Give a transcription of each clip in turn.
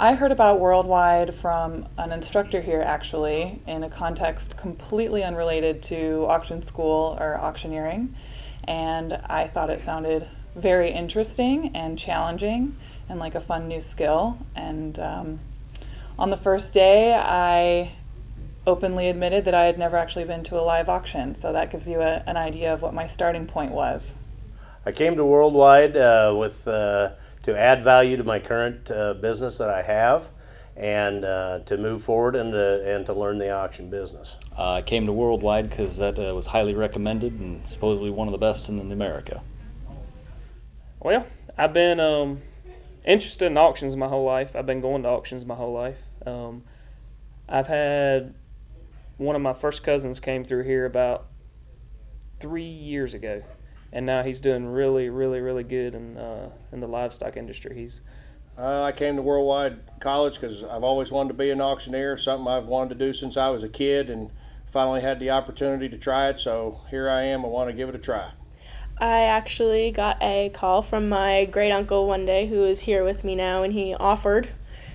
I heard about Worldwide from an instructor here, actually, in a context completely unrelated to auction school or auctioneering, and I thought it sounded very interesting and challenging and like a fun new skill. And on the first day, I openly admitted that I had never actually been to a live auction, so that gives you an idea of what my starting point was. I came to Worldwide to add value to my current business that I have, and to move forward and to learn the auction business. I came to Worldwide because that was highly recommended and supposedly one of the best in America. Well, I've been interested in auctions my whole life. I've been going to auctions my whole life. I've had one of my first cousins came through here about 3 years ago, and now he's doing really, really, really good in the livestock industry. I came to Worldwide College because I've always wanted to be an auctioneer, something I've wanted to do since I was a kid, and finally had the opportunity to try it, so here I am. I want to give it a try. I actually got a call from my great uncle one day, who is here with me now, and he offered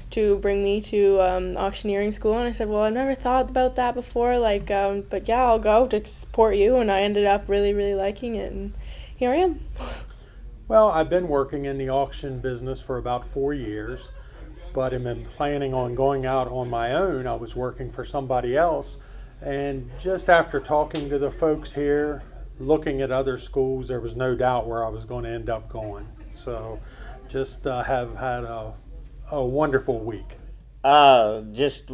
to bring me to auctioneering school, and I said, well, I've never thought about that before, but yeah, I'll go to support you, and I ended up really, really liking it, and here I am. Well, I've been working in the auction business for about 4 years, but I've been planning on going out on my own. I was working for somebody else, and just after talking to the folks here, looking at other schools, there was no doubt where I was going to end up going. So just have had a wonderful week. Just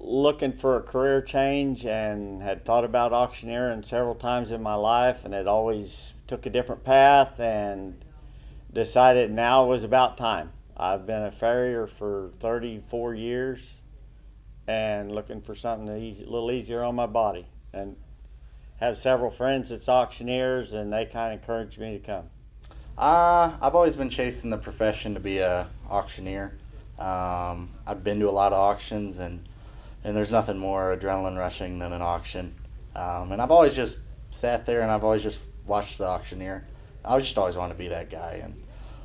looking for a career change, and had thought about auctioneering several times in my life, and it always took a different path, and decided now was about time. I've been a farrier for 34 years and looking for something a little easier on my body, and have several friends that's auctioneers, and they kind of encouraged me to come. I've always been chasing the profession to be a auctioneer. I've been to a lot of auctions, and there's nothing more adrenaline rushing than an auction. And I've always just sat there and I've always just watched the auctioneer. I just always want to be that guy, and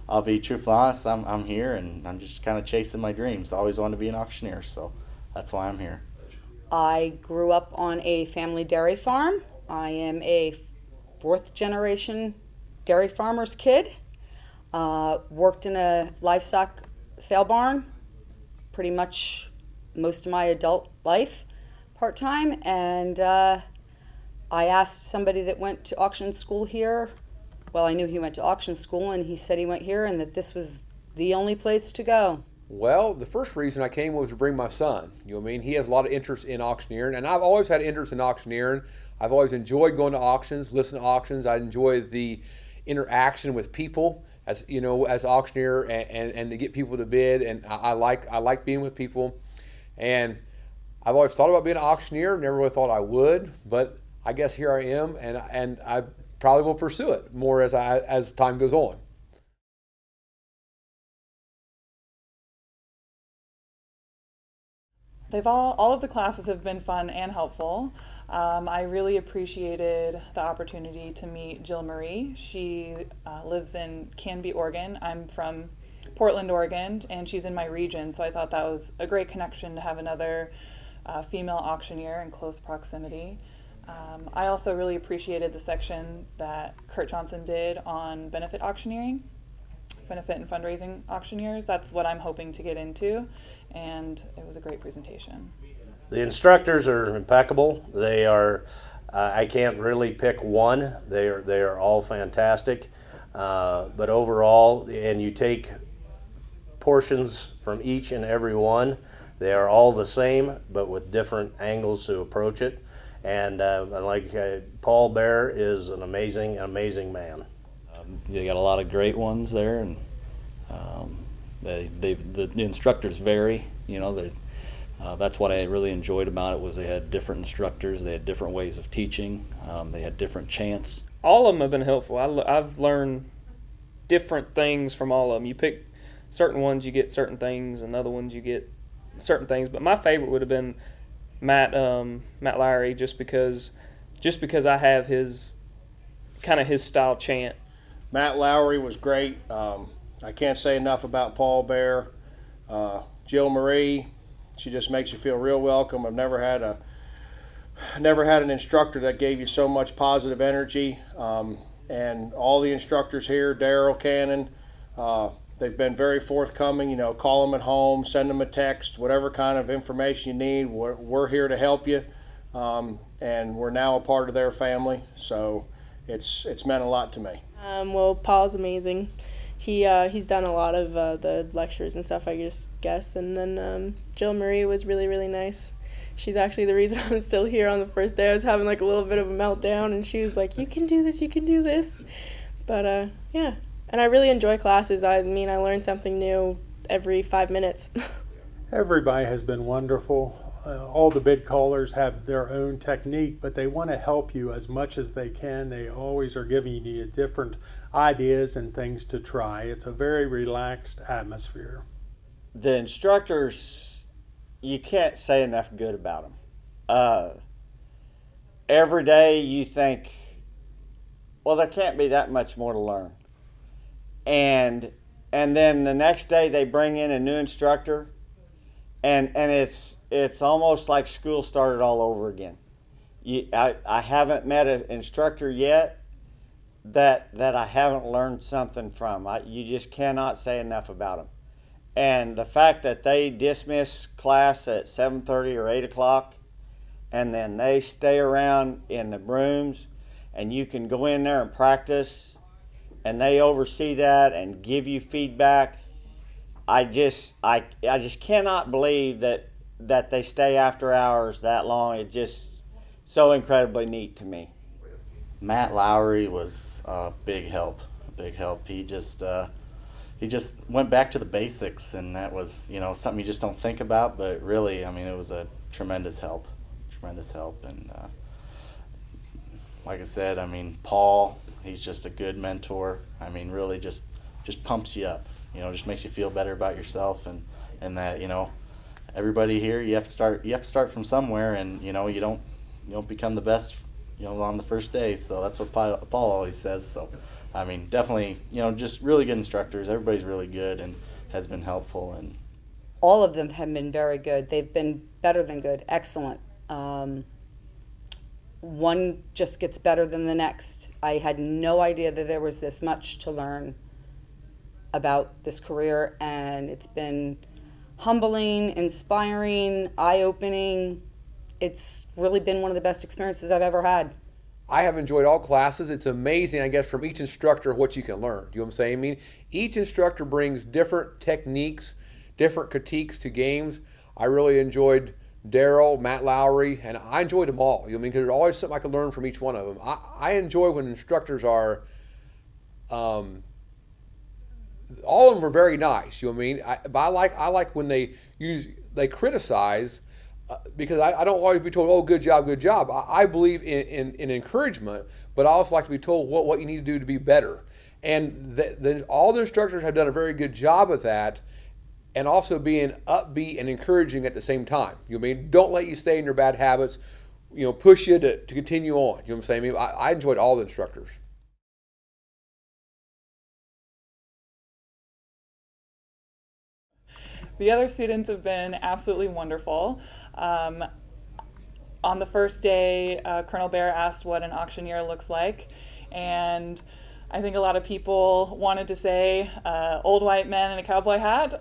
I'll be truthfully honest, I'm here and I'm just kind of chasing my dreams. I always wanted to be an auctioneer, so that's why I'm here. I grew up on a family dairy farm. I am a fourth generation dairy farmer's kid. Worked in a livestock sale barn pretty much most of my adult life, part-time, and I asked somebody that went to auction school here, well, I knew he went to auction school, and he said he went here and that this was the only place to go. Well, the first reason I came was to bring my son. You know what I mean? He has a lot of interest in auctioneering, and I've always had interest in auctioneering. I've always enjoyed going to auctions, listening to auctions. I enjoy the interaction with people, as you know, as auctioneer, and to get people to bid. And I like being with people. And I've always thought about being an auctioneer. Never really thought I would, but I guess here I am, and I probably will pursue it more as time goes on. All of the classes have been fun and helpful. I really appreciated the opportunity to meet Jill Marie. She lives in Canby, Oregon. I'm from Portland, Oregon, and she's in my region, so I thought that was a great connection to have another female auctioneer in close proximity. I also really appreciated the section that Kurt Johnson did on benefit auctioneering, benefit and fundraising auctioneers. That's what I'm hoping to get into, and it was a great presentation. The instructors are impeccable. They are, I can't really pick one. They are all fantastic. But overall, and you take portions from each and every one, they are all the same, but with different angles to approach it. And Paul Bear is an amazing man. You got a lot of great ones there, and the instructors vary. You know, that's what I really enjoyed about it, was they had different instructors, they had different ways of teaching, they had different chants. All of them have been helpful. I've learned different things from all of them. You pick certain ones, you get certain things, and other ones you get certain things. But my favorite would have been Matt Lowry, just because I have his style chant. Matt Lowry was great. I can't say enough about Paul Bear. Jill Marie, she just makes you feel real welcome. I've never had an instructor that gave you so much positive energy. And all the instructors here, Daryl, Cannon, they've been very forthcoming. You know, call them at home, send them a text, whatever kind of information you need. We're here to help you, and we're now a part of their family. So it's meant a lot to me. Well, Paul's amazing. He's done a lot of the lectures and stuff, I just guess. And then Jill Marie was really, really nice. She's actually the reason I'm still here on the first day. I was having like a little bit of a meltdown, and she was like, "You can do this, you can do this." But yeah, and I really enjoy classes. I mean, I learn something new every 5 minutes. Everybody has been wonderful. All the bid callers have their own technique, but they want to help you as much as they can. They always are giving you different ideas and things to try. It's a very relaxed atmosphere. The instructors, you can't say enough good about them. Every day you think, well, there can't be that much more to learn. And then the next day they bring in a new instructor, and it's almost like school started all over again. I haven't met an instructor yet that I haven't learned something from. You just cannot say enough about them. And the fact that they dismiss class at 7:30 or 8 o'clock, and then they stay around in the rooms, and you can go in there and practice, and they oversee that and give you feedback. I just cannot believe that they stay after hours that long. It's just so incredibly neat to me. Matt Lowry was a big help. He just went back to the basics, and that was, something you just don't think about, but really, I mean, it was a tremendous help. And like I said, I mean, Paul, he's just a good mentor. I mean, really just pumps you up, just makes you feel better about yourself, and that, everybody here, you have to start from somewhere, and, you don't become the best, on the first day. So that's what Paul always says. So, I mean, definitely, just really good instructors. Everybody's really good and has been helpful. And All of them have been very good. They've been better than good, excellent. One just gets better than the next. I had no idea that there was this much to learn about this career, and it's been humbling, inspiring, eye-opening. It's really been one of the best experiences I've ever had. I have enjoyed all classes. It's amazing, I guess, from each instructor what you can learn. You know what I'm saying? I mean, each instructor brings different techniques, different critiques to games. I really enjoyed Daryl, Matt Lowry, and I enjoyed them all. You know what I mean? Because there's always something I can learn from each one of them. I enjoy when instructors are, all of them are very nice. You know what I mean? But I like when they criticize. Because I don't always be told, oh, good job, good job. I believe in encouragement, but I also like to be told what you need to do to be better. And all the instructors have done a very good job of that, and also being upbeat and encouraging at the same time. You know what I mean? Don't let you stay in your bad habits, push you to continue on. You know what I'm saying? I mean, I enjoyed all the instructors. The other students have been absolutely wonderful. On the first day, Colonel Bear asked what an auctioneer looks like, and I think a lot of people wanted to say old white man in a cowboy hat,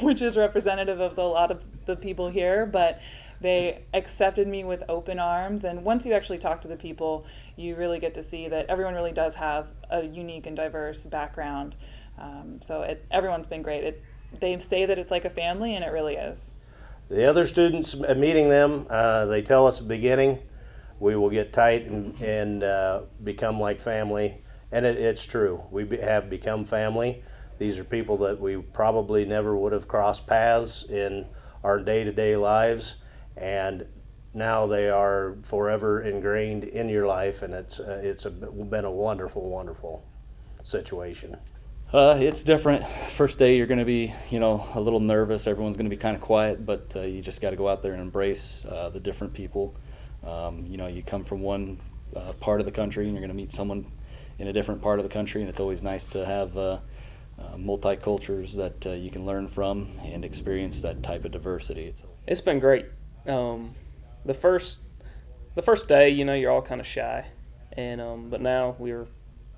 which is representative of a lot of the people here, but they accepted me with open arms, and once you actually talk to the people, you really get to see that everyone really does have a unique and diverse background. So everyone's been great. They say that it's like a family, and it really is. The other students, meeting them, they tell us at the beginning, we will get tight and become like family. And it's true. We have become family. These are people that we probably never would have crossed paths in our day-to-day lives. And now they are forever ingrained in your life. And it's been a wonderful, wonderful situation. It's different. First day you're going to be, a little nervous. Everyone's going to be kind of quiet, but you just got to go out there and embrace the different people. You come from one part of the country and you're going to meet someone in a different part of the country, and it's always nice to have multicultures that you can learn from and experience that type of diversity. It's been great. The first day, you're all kind of shy, and but now we're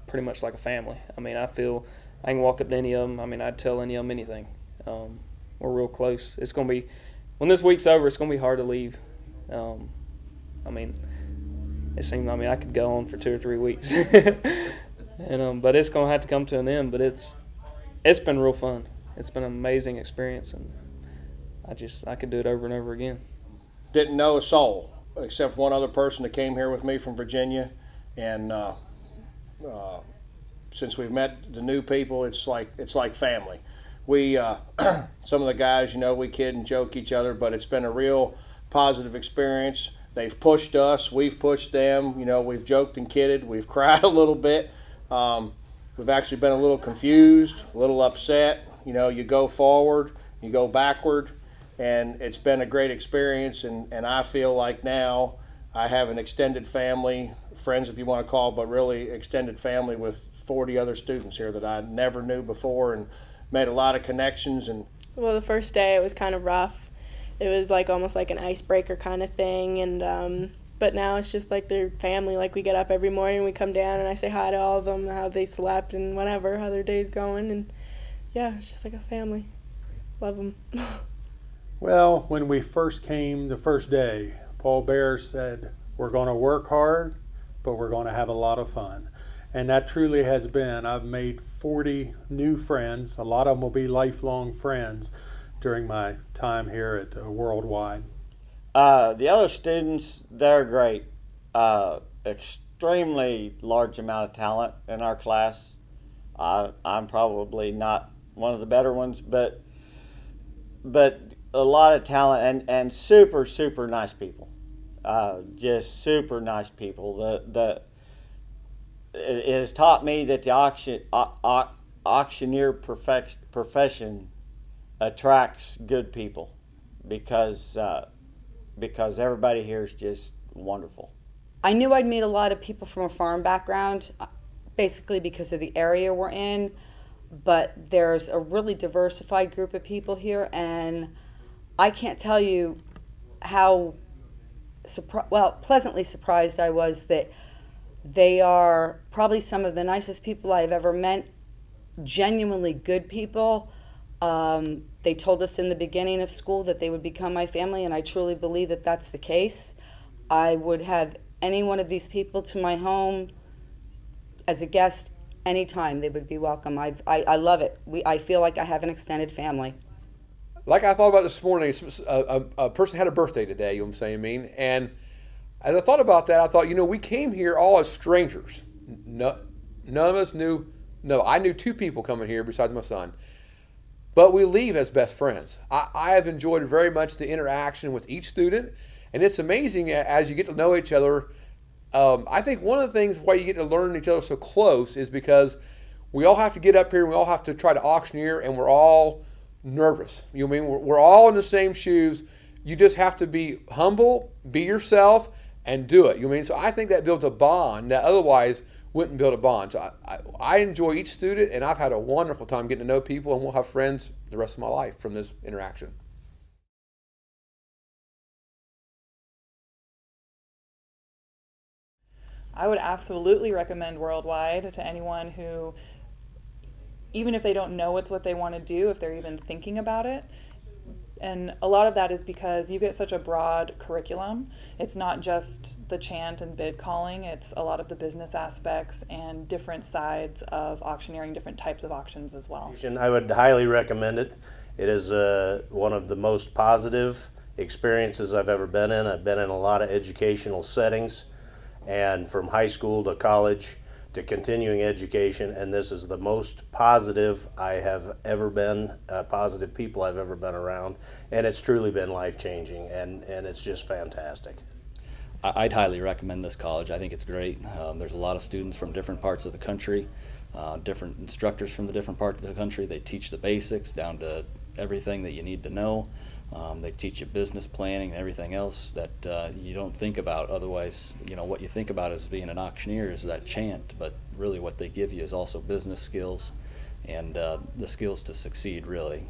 pretty much like a family. I mean, I feel I can walk up to any of them. I mean, I'd tell any of them anything. We're real close. It's gonna be, when this week's over, it's gonna be hard to leave. I mean, I could go on for 2 or 3 weeks, and but it's gonna have to come to an end. But it's been real fun. It's been an amazing experience, and I could do it over and over again. Didn't know a soul except one other person that came here with me from Virginia, and since we've met the new people, it's like family. We some of the guys, we kid and joke each other, but it's been a real positive experience. They've pushed us, we've pushed them. We've joked and kidded, we've cried a little bit. We've actually been a little confused, a little upset. You go forward, you go backward, and it's been a great experience. And I feel like now I have an extended family, friends if you want to call, but really extended family with 40 other students here that I never knew before, and made a lot of connections. And well, the first day it was kind of rough. It was like almost like an icebreaker kind of thing, and but now it's just like their family. Like we get up every morning, we come down, and I say hi to all of them, how they slept and whatever, how their day's going, and yeah, it's just like a family. Love them. Well, when we first came the first day, Paul Bear said, "We're going to work hard, but we're going to have a lot of fun." And that truly has been. I've made 40 new friends. A lot of them will be lifelong friends during my time here at Worldwide. The other students, they're great. Extremely large amount of talent in our class. I'm probably not one of the better ones, but a lot of talent and super, super nice people. Just super nice people. It has taught me that the auctioneer profession attracts good people because everybody here is just wonderful. I knew I'd meet a lot of people from a farm background, basically because of the area we're in, but there's a really diversified group of people here, and I can't tell you how pleasantly surprised I was that they are probably some of the nicest people I've ever met, genuinely good people. They told us in the beginning of school that they would become my family, and I truly believe that that's the case. I would have any one of these people to my home as a guest anytime. They would be welcome. I love it. I feel like I have an extended family. Like I thought about this morning, a person had a birthday today, you know what I'm saying, and as I thought about that, I thought, we came here all as strangers. None of us knew, I knew 2 people coming here besides my son. But we leave as best friends. I have enjoyed very much the interaction with each student, and it's amazing as you get to know each other. I think one of the things why you get to learn each other so close is because we all have to get up here and we all have to try to auctioneer, and we're all nervous. You know what I mean? We're all in the same shoes. You just have to be humble, be yourself, and do it. You know what I mean? So I think that builds a bond that otherwise wouldn't build a bond. So I enjoy each student, and I've had a wonderful time getting to know people, and we'll have friends the rest of my life from this interaction. I would absolutely recommend Worldwide to anyone who, even if they don't know it's what they want to do, if they're even thinking about it. And a lot of that is because you get such a broad curriculum. It's not just the chant and bid calling, it's a lot of the business aspects and different sides of auctioneering, different types of auctions as well. I would highly recommend it. It is one of the most positive experiences I've ever been in. I've been in a lot of educational settings, and from high school to college to continuing education, and this is the most positive I have ever been, positive people I've ever been around, and it's truly been life-changing, and it's just fantastic. I'd highly recommend this college. I think it's great. There's a lot of students from different parts of the country, different instructors from the different parts of the country. They teach the basics down to everything that you need to know. They teach you business planning and everything else that you don't think about. Otherwise, what you think about as being an auctioneer is that chant, but really what they give you is also business skills and the skills to succeed, really,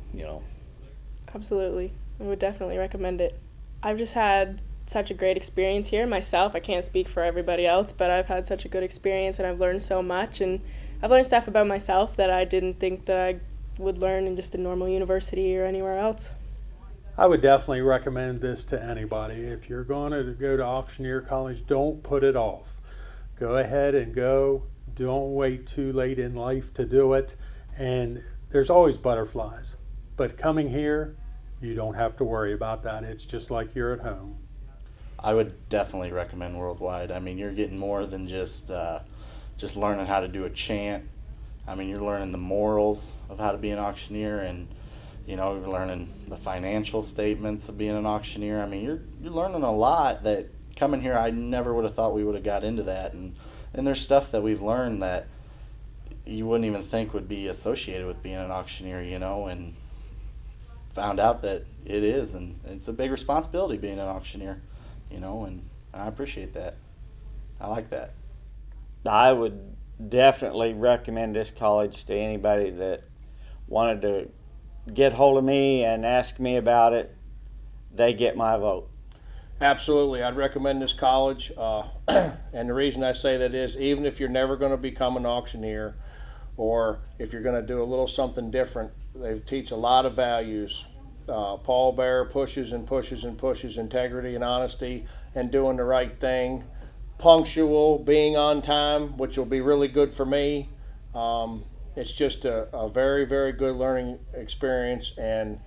Absolutely. I would definitely recommend it. I've just had such a great experience here myself. I can't speak for everybody else, but I've had such a good experience and I've learned so much, and I've learned stuff about myself that I didn't think that I would learn in just a normal university or anywhere else. I would definitely recommend this to anybody. If you're going to go to Auctioneer College, don't put it off. Go ahead and go. Don't wait too late in life to do it. And there's always butterflies. But coming here, you don't have to worry about that. It's just like you're at home. I would definitely recommend Worldwide. I mean, you're getting more than just learning how to do a chant. I mean, you're learning the morals of how to be an auctioneer, and you're learning the financial statements of being an auctioneer. I mean, you're learning a lot that coming here, I never would have thought we would have got into that. And there's stuff that we've learned that you wouldn't even think would be associated with being an auctioneer, and found out that it is, and it's a big responsibility being an auctioneer, and I appreciate that. I like that. I would definitely recommend this college to anybody that wanted to get hold of me and ask me about it. They get my vote. Absolutely, I'd recommend this college, and the reason I say that is even if you're never going to become an auctioneer, or if you're going to do a little something different, they teach a lot of values. Paul Bear pushes and pushes and pushes integrity and honesty and doing the right thing, punctual, being on time, which will be really good for me. It's just a very, very good learning experience, and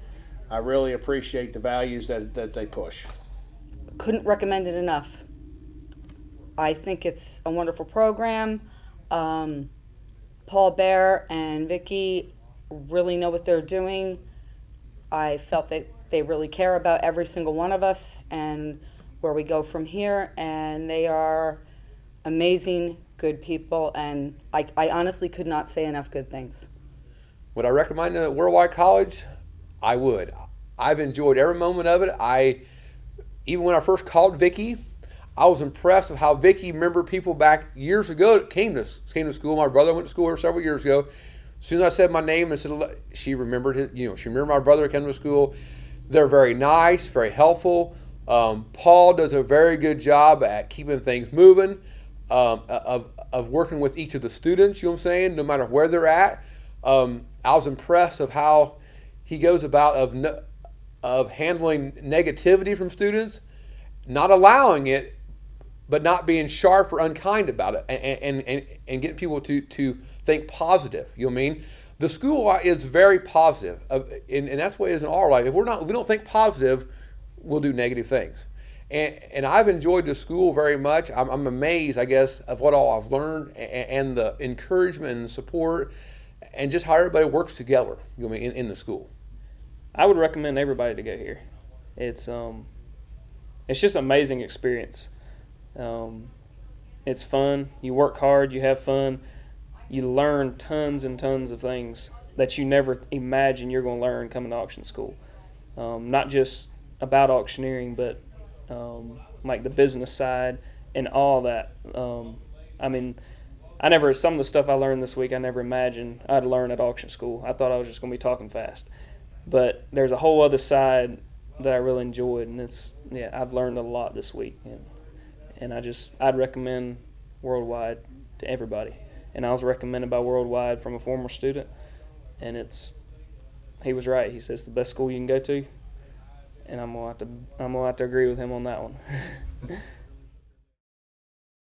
I really appreciate the values that they push. Couldn't recommend it enough. I think it's a wonderful program. Paul Bear and Vicki really know what they're doing. I felt that they really care about every single one of us and where we go from here, and they are amazing, good people, and I honestly could not say enough good things. Would I recommend a Worldwide College? I would. I've enjoyed every moment of it. Even when I first called Vicki, I was impressed with how Vicki remembered people back years ago that came to school. My brother went to school here several years ago. As soon as I said my name and said, she remembered she remembered my brother coming to school. They're very nice, very helpful. Paul does a very good job at keeping things moving, of working with each of the students, you know what I'm saying, no matter where they're at. I was impressed of how he goes about of handling negativity from students, not allowing it, but not being sharp or unkind about it, and getting people to think positive. You know what I mean? The school is very positive, and that's what it is in our life. If we don't think positive, we'll do negative things. And I've enjoyed the school very much. I'm amazed, I guess, of what all I've learned, and the encouragement and support, and just how everybody works together. You know what I mean, in the school. I would recommend everybody to go here. It's just an amazing experience. It's fun. You work hard. You have fun. You learn tons and tons of things that you never imagine you're going to learn coming to auction school. Not just about auctioneering, but like the business side and all that. I mean, some of the stuff I learned this week I never imagined I'd learn at auction school. I thought I was just going to be talking fast. But there's a whole other side that I really enjoyed, and I've learned a lot this week. And I'd recommend Worldwide to everybody. And I was recommended by Worldwide from a former student, and he was right. He says it's the best school you can go to, and I'm gonna have to agree with him on that one.